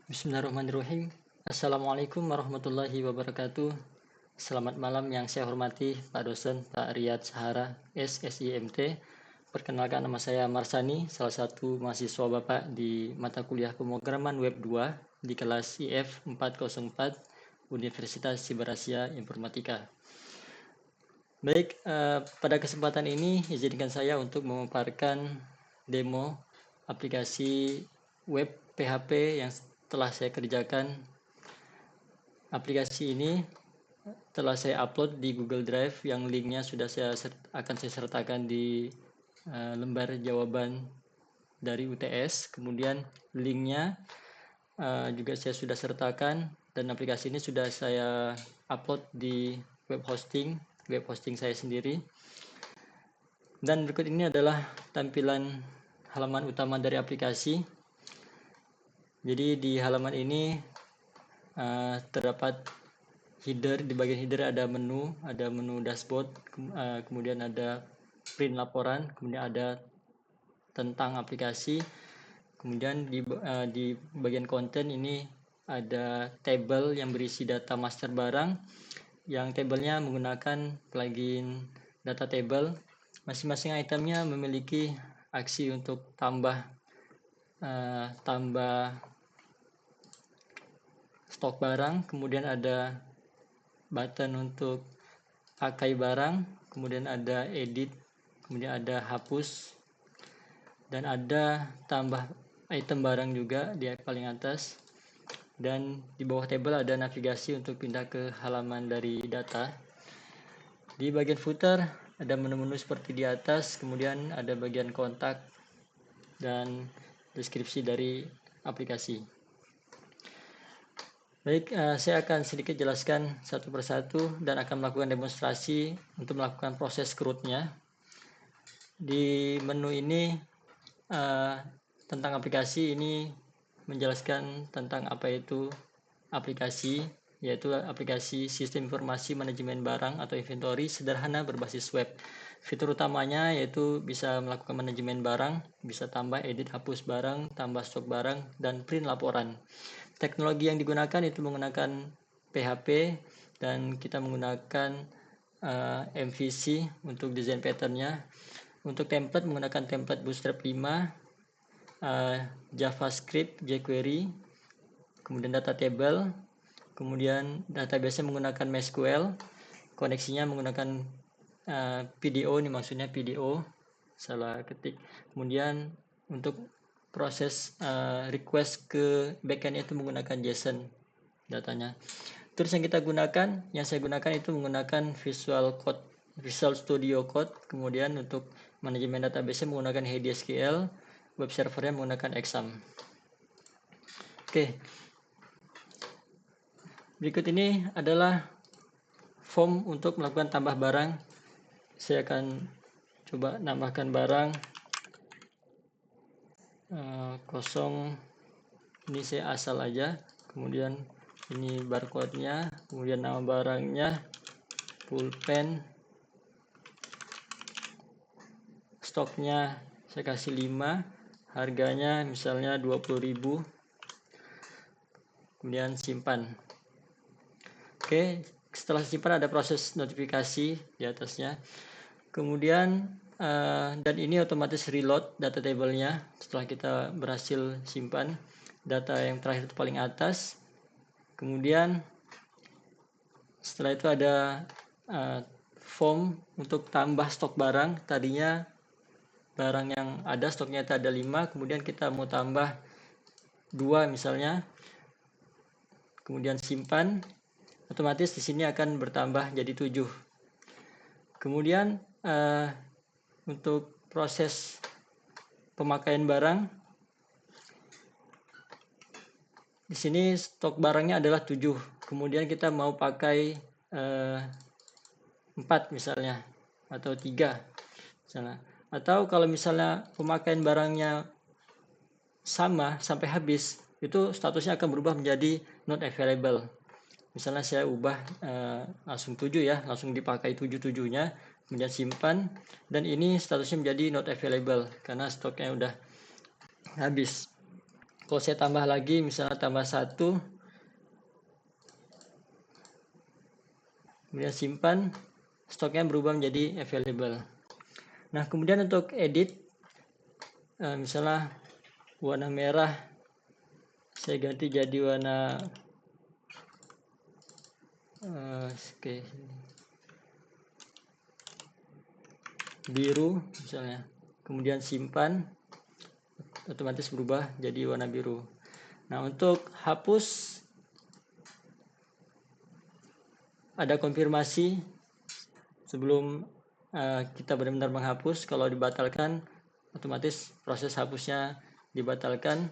Bismillahirrahmanirrahim. Assalamualaikum warahmatullahi wabarakatuh. Selamat malam yang saya hormati Pak Dosen, Pak Riyad Sahara, SSIMT. Perkenalkan, nama saya Marsani, salah satu mahasiswa Bapak di mata kuliah pemrograman Web 2 di kelas IF 404 Universitas Sibarasia Informatika. Baik, pada kesempatan ini izinkan saya untuk memaparkan demo aplikasi web PHP yang telah saya kerjakan. Aplikasi ini telah saya upload di Google Drive yang linknya sudah akan saya sertakan di lembar jawaban dari UTS. Kemudian linknya juga saya sudah sertakan, dan aplikasi ini sudah saya upload di web hosting saya sendiri. Dan berikut ini adalah tampilan halaman utama dari aplikasi. Jadi di halaman ini terdapat header. Di bagian header ada menu dashboard, kemudian ada print laporan, kemudian ada tentang aplikasi. Kemudian di bagian konten ini ada table yang berisi data master barang, yang tabelnya menggunakan plugin data table. Masing-masing itemnya memiliki aksi untuk tambah stok barang, kemudian ada button untuk pakai barang, kemudian ada edit, kemudian ada hapus, dan ada tambah item barang juga di paling atas. Dan di bawah tabel ada navigasi untuk pindah ke halaman dari data. Di bagian footer ada menu-menu seperti di atas, kemudian ada bagian kontak dan deskripsi dari aplikasi. Baik, saya akan sedikit jelaskan satu persatu dan akan melakukan demonstrasi untuk melakukan proses CRUD-nya. Di menu ini tentang aplikasi ini menjelaskan tentang apa itu aplikasi, yaitu aplikasi Sistem Informasi Manajemen Barang atau Inventory sederhana berbasis web. Fitur utamanya yaitu bisa melakukan manajemen barang, bisa tambah, edit, hapus barang, tambah stok barang, dan print laporan. Teknologi yang digunakan itu menggunakan PHP, dan kita menggunakan MVC untuk desain patternnya. Untuk template menggunakan template Bootstrap 5, JavaScript, jQuery, kemudian data table, kemudian database menggunakan MySQL, koneksinya menggunakan PDO, ini maksudnya PDO, salah ketik. Kemudian untuk proses request ke backend itu menggunakan JSON datanya. Terus yang saya gunakan itu menggunakan Visual Studio Code. Kemudian untuk manajemen database menggunakan HDSQL, web servernya menggunakan Exam. Oke. Berikut ini adalah form untuk melakukan tambah barang. Saya akan coba nambahkan barang kosong. Ini saya asal aja. Kemudian ini barcode-nya, kemudian nama barangnya, pulpen, stoknya saya kasih 5, harganya misalnya 20.000, kemudian simpan. Oke, setelah simpan ada proses notifikasi di atasnya. Kemudian dan ini otomatis reload data table-nya setelah kita berhasil simpan data yang terakhir itu paling atas. Kemudian setelah itu ada form untuk tambah stok barang. Tadinya barang yang ada stoknya itu ada 5, kemudian kita mau tambah 2 misalnya, kemudian simpan, otomatis di sini akan bertambah jadi 7. Kemudian untuk proses pemakaian barang, di sini stok barangnya adalah 7, kemudian kita mau pakai 4 misalnya, atau 3 misalnya. Atau kalau misalnya pemakaian barangnya sama sampai habis, itu statusnya akan berubah menjadi not available. Misalnya saya ubah langsung 7 ya, langsung dipakai 7-7-nya, kemudian simpan, dan ini statusnya menjadi not available karena stoknya udah habis. Kalau saya tambah lagi, misalnya tambah 1, kemudian simpan, stoknya berubah menjadi available. Nah, kemudian untuk edit, misalnya warna merah saya ganti jadi warna biru misalnya, kemudian simpan, otomatis berubah jadi warna biru. Nah, untuk hapus ada konfirmasi sebelum kita benar-benar menghapus. Kalau dibatalkan, otomatis proses hapusnya dibatalkan,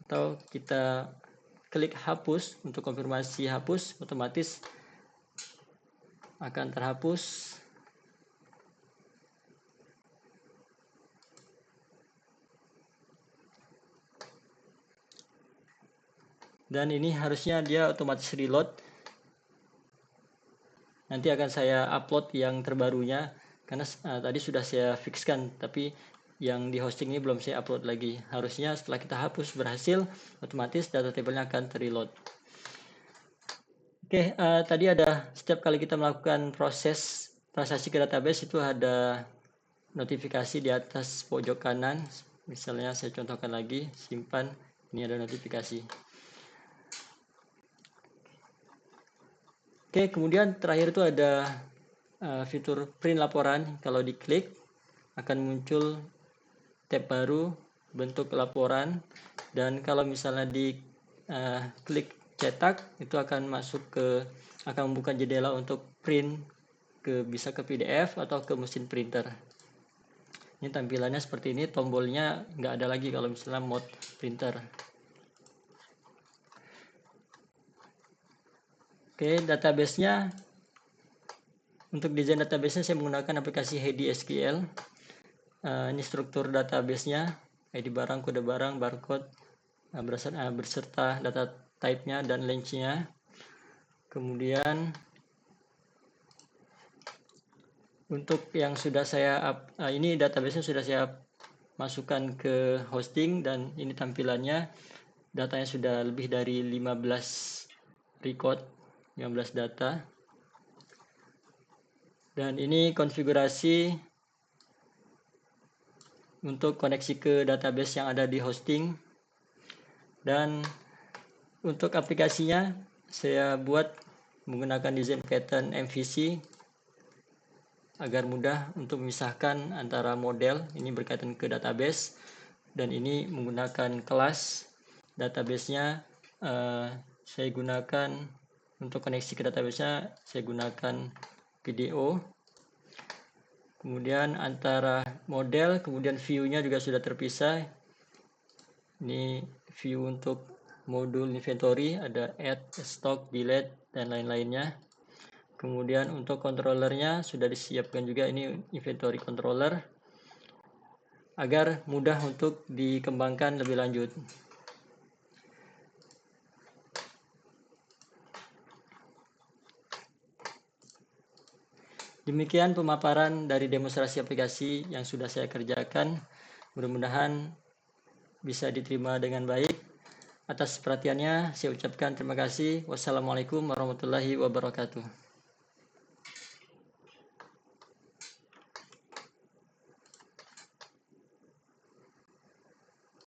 atau kita klik hapus untuk konfirmasi hapus, otomatis akan terhapus. Dan ini harusnya dia otomatis reload. Nanti akan saya upload yang terbarunya, karena tadi sudah saya fixkan, tapi yang di hosting ini belum saya upload lagi. Harusnya setelah kita hapus berhasil, otomatis data tabelnya akan terreload. Oke, tadi ada setiap kali kita melakukan proses transaksi ke database itu ada notifikasi di atas pojok kanan. Misalnya saya contohkan lagi, simpan, ini ada notifikasi. Oke, kemudian terakhir itu ada fitur print laporan. Kalau diklik akan muncul tab baru bentuk laporan, dan kalau misalnya diklik cetak itu akan membuka jendela untuk print bisa ke PDF atau ke mesin printer. Ini tampilannya seperti ini, tombolnya nggak ada lagi kalau misalnya mode printer. Oke, database-nya, untuk desain database-nya saya menggunakan aplikasi Heidi SQL. Ini struktur database-nya, ID barang, kode barang, barcode, berserta data type-nya dan range-nya. Kemudian untuk yang sudah saya ini database-nya sudah saya masukkan ke hosting, dan ini tampilannya, datanya sudah lebih dari 15 record, 15 data. Dan ini konfigurasi untuk koneksi ke database yang ada di hosting. Dan untuk aplikasinya saya buat menggunakan desain pattern MVC agar mudah untuk memisahkan antara model, ini berkaitan ke database, dan ini menggunakan kelas. Database-nya saya gunakan untuk koneksi ke database-nya, saya gunakan video. Kemudian antara model, kemudian view-nya juga sudah terpisah. Ini view untuk modul inventory, ada add, stock, delete, dan lain-lainnya. Kemudian untuk controllernya sudah disiapkan juga, ini inventory controller, agar mudah untuk dikembangkan lebih lanjut. Demikian pemaparan dari demonstrasi aplikasi yang sudah saya kerjakan. Mudah-mudahan bisa diterima dengan baik. Atas perhatiannya saya ucapkan terima kasih. Wassalamualaikum warahmatullahi wabarakatuh.